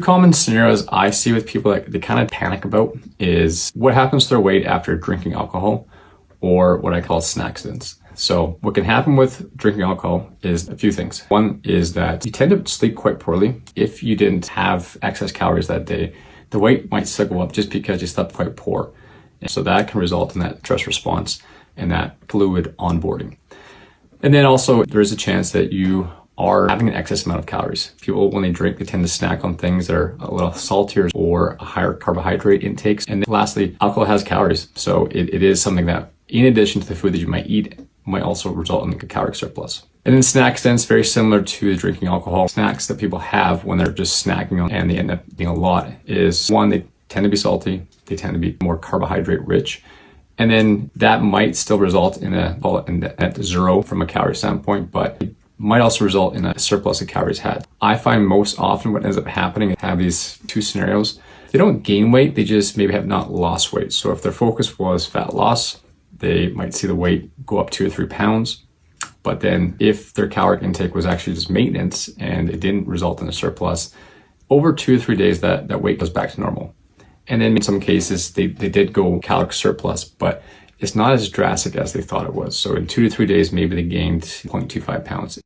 Common scenarios I see with people that they kind of panic about is what happens to their weight after drinking alcohol, or what I call snackcidents. So what can happen with drinking alcohol is a few things. One is that you tend to sleep quite poorly. If you didn't have excess calories that day, the weight might still go up just because you slept quite poor. And so that can result in that stress response and that fluid onboarding. And then also there is a chance that you are having an excess amount of calories. People, when they drink, they tend to snack on things that are a little saltier or a higher carbohydrate intakes. And then lastly, alcohol has calories. So it is something that, in addition to the food that you might eat, might also result in a caloric surplus. And then Snackcidents, very similar to the drinking alcohol. Snacks that people have when they're just snacking on and they end up being a lot is, one, they tend to be salty. They tend to be more carbohydrate rich. And then that might still result in at zero from a calorie standpoint, but it might also result in a surplus of calories had. I find most often what ends up happening is have these two scenarios. They don't gain weight, they just maybe have not lost weight. So if their focus was fat loss, they might see the weight go up 2 or 3 pounds. But then if their caloric intake was actually just maintenance and it didn't result in a surplus, over 2 or 3 days that weight goes back to normal. And then in some cases, they did go caloric surplus, but it's not as drastic as they thought it was. So in 2 to 3 days, maybe they gained 0.25 pounds.